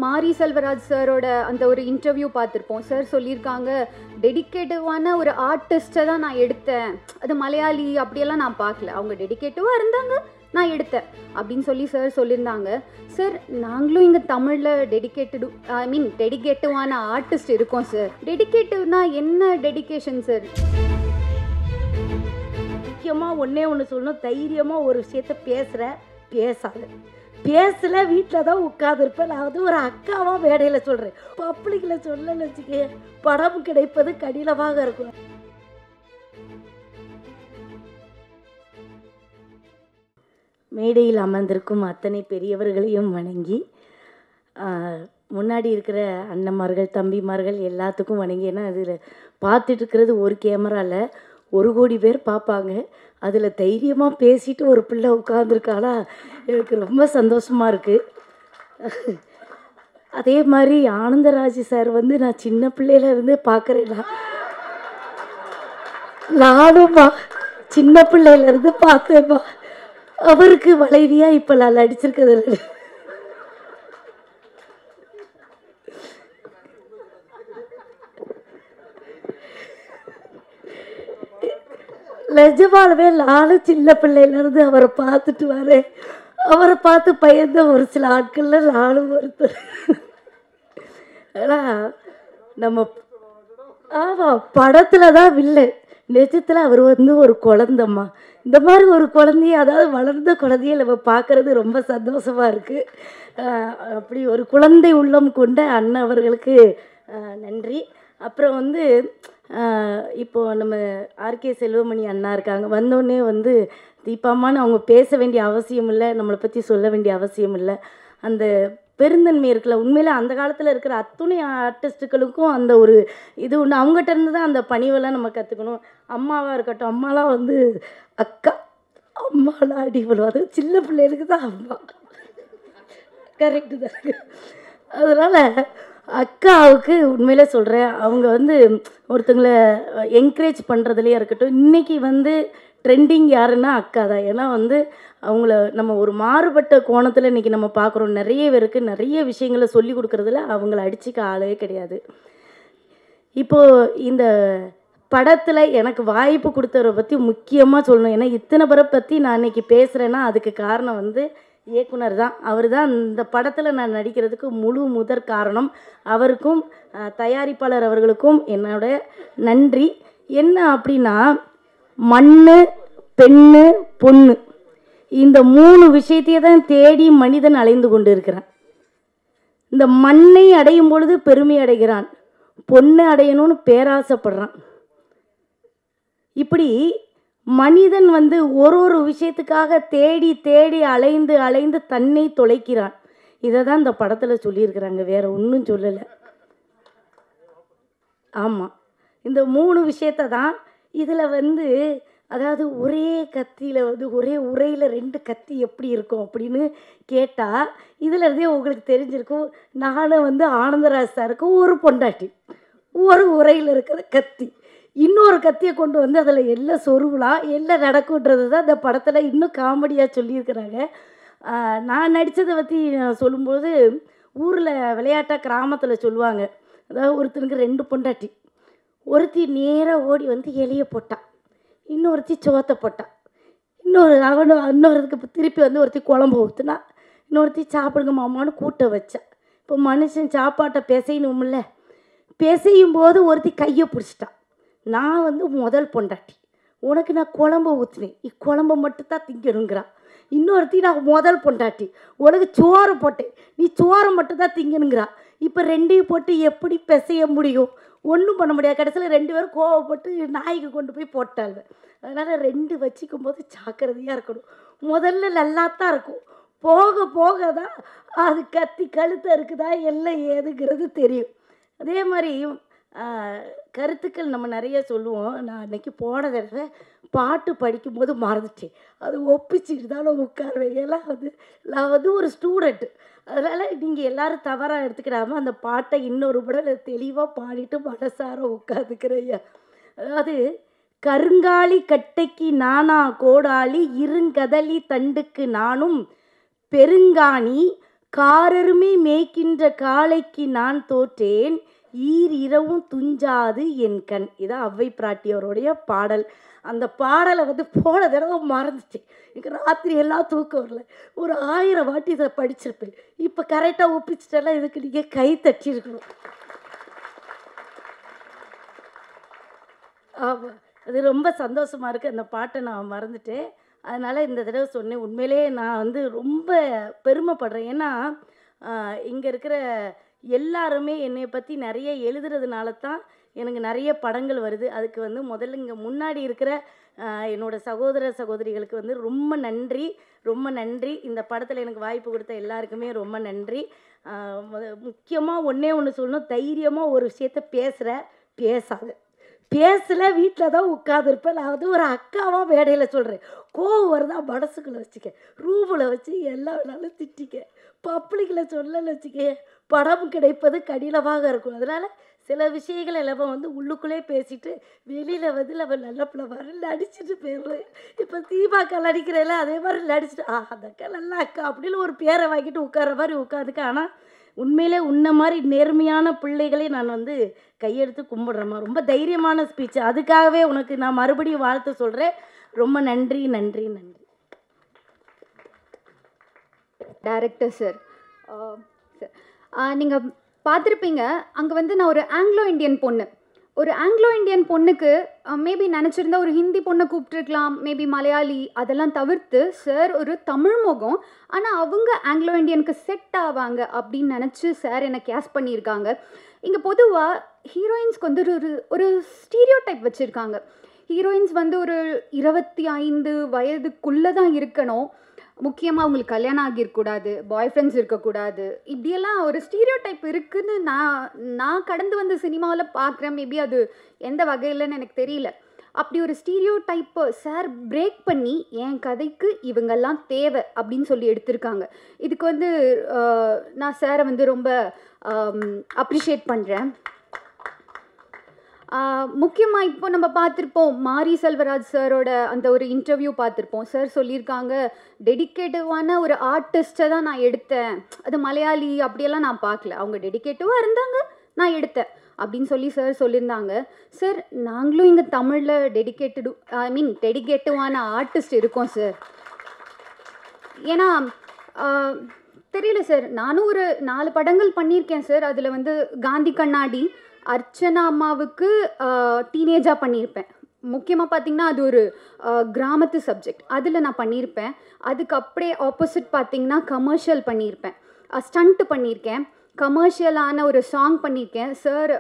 மாரி செல்வராஜ் சாரோட அந்த ஒரு இன்டர்வியூ பார்த்துருப்போம். சார் சொல்லியிருக்காங்க, டெடிக்கேட்டிவான ஒரு ஆர்டிஸ்ட்டை தான் நான் எடுத்தேன், அது மலையாளி அப்படியெல்லாம் நான் பார்க்கல, அவங்க டெடிக்கேட்டிவாக இருந்தாங்க, நான் எடுத்தேன் அப்படின்னு சொல்லி சார் சொல்லியிருந்தாங்க. சார், நாங்களும் இங்கே தமிழில் டெடிக்கேட்டிவான ஆர்டிஸ்ட் இருக்கோம் சார். டெடிக்கேட்டிவ்னா என்ன டெடிக்கேஷன் சார்? முக்கியமாக ஒன்றே ஒன்று சொல்லணும், தைரியமாக ஒரு விஷயத்த பேசலை வீட்டில் தான் உட்காந்துருப்பேன். நான் வந்து ஒரு அக்காவாக மேடையில் சொல்கிறேன், பப்ளிக்கில் சொல்லன்னு வச்சுக்க படம் கிடைப்பது கடினமாக இருக்கும். மேடையில் அமர்ந்திருக்கும் அத்தனை பெரியவர்களையும் வணங்கி, முன்னாடி இருக்கிற அண்ணன்மார்கள் தம்பிமார்கள் எல்லாத்துக்கும் வணங்கி. ஏன்னா அதில் பார்த்துட்டு இருக்கிறது ஒரு கேமராவில் 1 கோடி பேர் பார்ப்பாங்க. அதில் தைரியமாக பேசிட்டு ஒரு பிள்ளை உட்காந்துருக்கானா, எனக்கு ரொம்ப சந்தோஷமாக இருக்குது. அதே மாதிரி ஆனந்தராஜ் சார் வந்து நான் சின்ன பிள்ளையிலேருந்தே பார்க்குறேன். நானும்மா சின்ன பிள்ளையிலேருந்து பார்த்தேம்மா. அவருக்கு வளைவியாக இப்போ நான் நடிச்சிருக்கிறது. நிஜமானவே நானும் சின்ன பிள்ளையிலேருந்து அவரை பார்த்துட்டு வரேன். அவரை பார்த்து பயந்த ஒரு சில ஆட்களில் நானும் ஒருத்தர். ஆனால் நம்ம ஆமாம், படத்தில் தான் வில்லை, நிஜத்தில் அவர் வந்து ஒரு குழந்தம்மா. இந்த மாதிரி ஒரு குழந்தைய, அதாவது வளர்ந்த குழந்தைய நம்ம பார்க்குறது ரொம்ப சந்தோஷமாக இருக்குது. அப்படி ஒரு குழந்தை உள்ளம் கொண்ட அண்ணன் அவர்களுக்கு நன்றி. அப்புறம் வந்து இப்போது நம்ம ஆர்கே செல்வமணி அண்ணா இருக்காங்க. வந்தோடனே வந்து தீபாமான்னு அவங்க பேச வேண்டிய அவசியம் இல்லை, நம்மளை பற்றி சொல்ல வேண்டிய அவசியம் இல்லை. அந்த பெருந்தன்மை இருக்குல்ல, உண்மையில் அந்த காலத்தில் இருக்கிற அத்துணை ஆர்டிஸ்ட்டுகளுக்கும் அந்த ஒரு இது ஒன்று. அவங்ககிட்ட இருந்து தான் அந்த பணிவெல்லாம் நம்ம கற்றுக்கணும். அம்மாவாக இருக்கட்டும், அம்மாலாம் வந்து அக்கா அம்மாலாம் அடி பண்ணுவோம். அது சின்ன பிள்ளைகளுக்கு தான் அம்மா, கரெக்டு தான். அதனால் அக்காவுக்கு உண்மையிலே சொல்கிறேன், அவங்க வந்து ஒருத்தங்களை என்கரேஜ் பண்ணுறதுலையே இருக்கட்டும். இன்றைக்கி வந்து ட்ரெண்டிங் யாருன்னா அக்கா தான். ஏன்னா வந்து அவங்கள நம்ம ஒரு மாறுபட்ட கோணத்தில் இன்றைக்கி நம்ம பார்க்குறோம். நிறைய பேருக்கு நிறைய விஷயங்களை சொல்லி கொடுக்குறதுல அவங்கள அடிச்சுக்க ஆளே கிடையாது. இப்போது இந்த படத்தில் எனக்கு வாய்ப்பு கொடுத்தவரை பற்றி முக்கியமாக சொல்லணும். ஏன்னா இத்தனை பேரை பற்றி நான் இன்றைக்கி பேசுகிறேன்னா அதுக்கு காரணம் வந்து இயக்குனர் தான். அவர் தான் இந்த படத்தில் நான் நடிக்கிறதுக்கு முழு முதற் காரணம். அவருக்கும் தயாரிப்பாளர் அவர்களுக்கும் என்னோட நன்றி. என்ன அப்படின்னா, மண்ணு, பெண்ணு, பொண்ணு, இந்த 3 விஷயத்தையே தான் தேடி மனிதன் அலைந்து கொண்டு இருக்கிறான். இந்த மண்ணை அடையும் பொழுது பெருமை அடைகிறான், பொண்ணை அடையணும்னு பேராசைப்படுறான். இப்படி மனிதன் வந்து ஒரு விஷயத்துக்காக தேடி தேடி அலைந்து அலைந்து தன்னை தொலைக்கிறான். இதை தான் இந்த படத்தில் சொல்லியிருக்கிறாங்க, வேற ஒன்றும் சொல்லலை. ஆமாம், இந்த 3 விஷயத்தை தான் இதில் வந்து, அதாவது ஒரே கத்தியில் வந்து ஒரே உரையில் 2 கத்தி எப்படி இருக்கும் அப்படின்னு கேட்டால் இதில் இருந்தே உங்களுக்கு தெரிஞ்சிருக்கும். நானும் வந்து ஆனந்தராஜ் சாருக்கு ஒரு பொண்டாட்டி, ஒரு உரையில் இருக்கிற கத்தி, இன்னொரு கத்தியை கொண்டு வந்து அதில் எல்லாம் சொருவலாம், எல்லாம் நடக்குன்றது தான் இந்த படத்தில் இன்னும் காமெடியாக சொல்லியிருக்கிறாங்க. நான் நடித்ததை பற்றி சொல்லும்போது, ஊரில் விளையாட்டாக கிராமத்தில் சொல்லுவாங்க, அதாவது ஒருத்தனுக்கு 2 பொண்டாட்டி, ஒருத்தி நேராக ஓடி வந்து இலையை போட்டான், இன்னொருத்தி சோத்தை போட்டான், இன்னொருத்துக்கு திருப்பி வந்து ஒருத்தி குழம்பு ஊற்றுனா, இன்னொருத்தி சாப்பிடுங்க மாமான்னு கூட்ட வச்சா. இப்போ மனுஷன் சாப்பாட்டை பிசையணும்ல, பிசையும் போது ஒருத்தி கையை பிடிச்சிட்டான். நான் வந்து முதல் பொண்டாட்டி, உனக்கு நான் குழம்பு ஊற்றுனேன், இக்குழம்பை மட்டும்தான் திங்கணுங்கிறான். இன்னொருத்தி நான் முதல் பொண்டாட்டி, உனக்கு சோறு போட்டேன், நீ சோறை மட்டும்தான் திங்கணுங்கிறா. இப்போ 2ஐயும் போட்டு எப்படி பிசைய முடியும்? ஒன்றும் பண்ண முடியாது. கடைசியில் 2 பேரும் கோவப்பட்டு நாய்க்கு கொண்டு போய் போட்டாங்க. அதனால் 2 வச்சுக்கும் போது ஜாக்கிரதையாக இருக்கணும். முதல்ல நல்லாத்தான் இருக்கும், போக போக தான் அது கத்தி கழுத்தை இருக்குதா எல்லாம் ஏதுங்கிறது தெரியும். அதே மாதிரி கருத்துக்கள் நம்ம நிறைய சொல்லுவோம். நான் அன்றைக்கி போன தடவை பாட்டு படிக்கும்போது மறந்துட்டேன், அது ஒப்பிச்சுட்டு தான் நான் உட்காருவேன். ஏன்னா வந்து நான் வந்து ஒரு ஸ்டூடெண்ட்டு, அதனால் நீங்கள் எல்லோரும் தவறாக எடுத்துக்கிடாமல் அந்த பாட்டை இன்னொரு முறை தெளிவாக பாடிட்டு மனசார உட்காந்துக்கிறேன். அதாவது, கருங்காலி கட்டைக்கு நானா கோடாலி, இருங்கதலி தண்டுக்கு நானும் பெருங்காணி காரெருமை மேய்க்கின்ற காளைக்கு நான் தோற்றேன், ஈர் இரவும் துஞ்சாது என் கண். இதான் அவ்வை பிராட்டியோருடைய பாடல். அந்த பாடலை வந்து போன தடவை மறந்துட்டேன். எனக்கு ராத்திரி எல்லாம் தூக்கம் வரல. ஒரு 1000 வாட்டி இதை படிச்சிருப்பேன். இப்போ கரெக்டாக ஒப்பிச்சிட்டெல்லாம் இதுக்கு நீங்கள் கை தட்டியிருக்கணும். ஆமாம், அது ரொம்ப சந்தோஷமாக இருக்குது. அந்த பாட்டை நான் மறந்துட்டேன். அதனால் இந்த தடவை சொன்னேன். உண்மையிலே நான் வந்து ரொம்ப பெருமைப்படுறேன். ஏன்னா இங்கே இருக்கிற எல்லாருமே என்னை பற்றி நிறைய எழுதுறதுனால தான் எனக்கு நிறைய படங்கள் வருது. அதுக்கு வந்து முதல்ல இங்கே முன்னாடி இருக்கிற என்னோடய சகோதர சகோதரிகளுக்கு வந்து ரொம்ப நன்றி, ரொம்ப நன்றி. இந்த படத்தில் எனக்கு வாய்ப்பு கொடுத்த எல்லாருக்குமே ரொம்ப நன்றி. முக்கியமாக ஒன்றே ஒன்று சொல்லணும், தைரியமாக ஒரு விஷயத்த பேசாத பேசல வீட்டில் தான் உட்காந்துருப்பேன். நான் வந்து ஒரு அக்காவாக மேடையில் சொல்கிறேன். கோவம் வருதா மனசுக்குள்ளே வச்சுக்க, ரூமில் வச்சு எல்லா வேணாலும் திட்டிக்க, பப்ளிக்கில் சொல்லலை வச்சுக்க, படம் கிடைப்பது கடினமாக இருக்கும். அதனால் சில விஷயங்கள் எல்லாம் வந்து உள்ளுக்குள்ளே பேசிட்டு வெளியில் வந்து நம்ம நல்ல பிள்ளை மாதிரி நடிச்சுட்டு போயிடுறேன். இப்போ தீபாக்கா நடிக்கிறேன்ல அதே மாதிரி நடிச்சுட்டு அந்த அக்கா நல்ல அக்கா அப்படின்னு ஒரு பேரை வாங்கிட்டு உட்கார்ற மாதிரி உட்காந்துக்க. ஆனால் உண்மையிலே உன்ன மாதிரி நேர்மையான பிள்ளைகளே நான் வந்து கையெடுத்து கும்பிடுறேம்மா. ரொம்ப தைரியமான ஸ்பீச். அதுக்காகவே உனக்கு நான் மறுபடியும் வாழ்த்து சொல்கிறேன். ரொம்ப நன்றி நன்றி நன்றி. டைரக்டர் சார், நீங்கள் பார்த்துருப்பீங்க, அங்கே வந்து நான் ஒரு ஆங்கிலோ இண்டியன் பொண்ணுக்கு மேபி நினச்சிருந்தா ஒரு ஹிந்தி பொண்ணை கூப்பிட்டுருக்கலாம், மேபி மலையாளி, அதெல்லாம் தவிர்த்து சார் ஒரு தமிழ் முகம், ஆனால் அவங்க ஆங்கிலோ இண்டியனுக்கு செட் ஆவாங்க அப்படின்னு நினச்சி சார் என்னை கேஸ்ட் பண்ணியிருக்காங்க. இங்கே பொதுவாக ஹீரோயின்ஸ்க்கு வந்து ஒரு ஸ்டீரியோ டைப் வச்சுருக்காங்க. ஹீரோயின்ஸ் வந்து ஒரு 25 வயதுக்குள்ளே தான் இருக்கணும், முக்கியமாக அவங்களுக்கு கல்யாணம் ஆகியிருக்கூடாது, பாய் ஃப்ரெண்ட்ஸ் இருக்கக்கூடாது, இப்படியெல்லாம் ஒரு ஸ்டீரியோ டைப் இருக்குதுன்னு நான் கடந்து வந்த சினிமாவில் பார்க்குறேன். மேபி அது எந்த வகையிலன்னு எனக்கு தெரியல. அப்படி ஒரு ஸ்டீரியோ டைப்பை சார் பிரேக் பண்ணி என் கதைக்கு இவங்கெல்லாம் தேவை அப்படின்னு சொல்லி எடுத்திருக்காங்க. இதுக்கு வந்து நான் சாரை வந்து ரொம்ப அப்ரிஷியேட் பண்ணுறேன். முக்கியமாக இப்போ நம்ம பார்த்துருப்போம், மாரி செல்வராஜ் சாரோட அந்த ஒரு இன்டர்வியூ பார்த்துருப்போம். சார் சொல்லியிருக்காங்க, டெடிக்கேட்டிவான ஒரு ஆர்டிஸ்ட்டை தான் நான் எடுத்தேன், அது மலையாளி அப்படியெல்லாம் நான் பார்க்கல, அவங்க டெடிக்கேட்டிவாக இருந்தாங்க, நான் எடுத்தேன் அப்படின்னு சொல்லி சார் சொல்லியிருந்தாங்க. சார், நாங்களும் இங்கே தமிழில் டெடிக்கேட்டிவான ஆர்டிஸ்ட் இருக்கோம் சார். ஏன்னா தெரியல சார், நானும் ஒரு 4 படங்கள் பண்ணியிருக்கேன் சார். அதில் வந்து காந்தி கண்ணாடி, அர்ச்சனா அம்மாவுக்கு டீனேஜாக பண்ணியிருப்பேன். முக்கியமாக பார்த்திங்கன்னா அது ஒரு கிராமத்து சப்ஜெக்ட், அதில் நான் பண்ணியிருப்பேன். அதுக்கு அப்படியே ஆப்போசிட் பார்த்திங்கன்னா கமர்ஷியல் பண்ணியிருப்பேன், ஸ்டண்ட்டு பண்ணியிருக்கேன், கமர்ஷியலான ஒரு சாங் பண்ணியிருக்கேன். சார்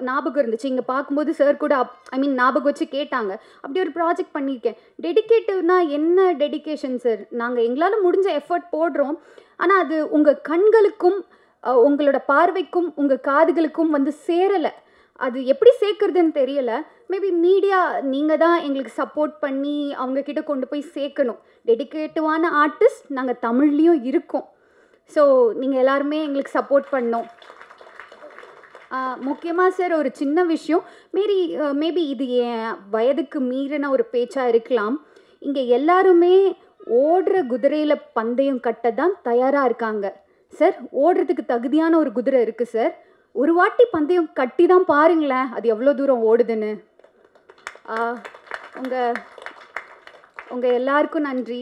ஞாபகம் இருந்துச்சு, இங்கே பார்க்கும்போது சார் கூட ஞாபகம் வச்சு கேட்டாங்க, அப்படி ஒரு ப்ராஜெக்ட் பண்ணியிருக்கேன். டெடிக்கேட்டிவ்னா என்ன டெடிக்கேஷன் சார்? நாங்கள் எங்களால் முடிஞ்ச எஃபர்ட் போடுறோம், ஆனால் அது உங்கள் கண்களுக்கும் உங்களோட பார்வைக்கும் உங்கள் காதுகளுக்கும் வந்து சேரலை. அது எப்படி சேர்க்குறதுன்னு தெரியலை. மேபி மீடியா நீங்கள் தான் எங்களுக்கு சப்போர்ட் பண்ணி அவங்கக்கிட்ட கொண்டு போய் சேர்க்கணும். டெடிக்கேட்டிவான ஆர்டிஸ்ட் நாங்கள் தமிழ்லேயும் இருக்கோம். ஸோ நீங்கள் எல்லாருமே எங்களுக்கு சப்போர்ட் பண்ணோம். முக்கியமாக சார் ஒரு சின்ன விஷயம், மேபி இது என் வயதுக்கு மீறின ஒரு பேச்சாக இருக்கலாம். இங்கே எல்லாருமே ஓடுற குதிரையில் பந்தயம் கட்ட தான் தயாராக இருக்காங்க சார். ஓடுறதுக்கு தகுதியான ஒரு குதிரை இருக்குது சார், ஒரு வாட்டி பந்தயம் கட்டி தான் பாருங்களேன் அது எவ்வளோ தூரம் ஓடுதுன்னு. உங்கள் எல்லாருக்கும் நன்றி.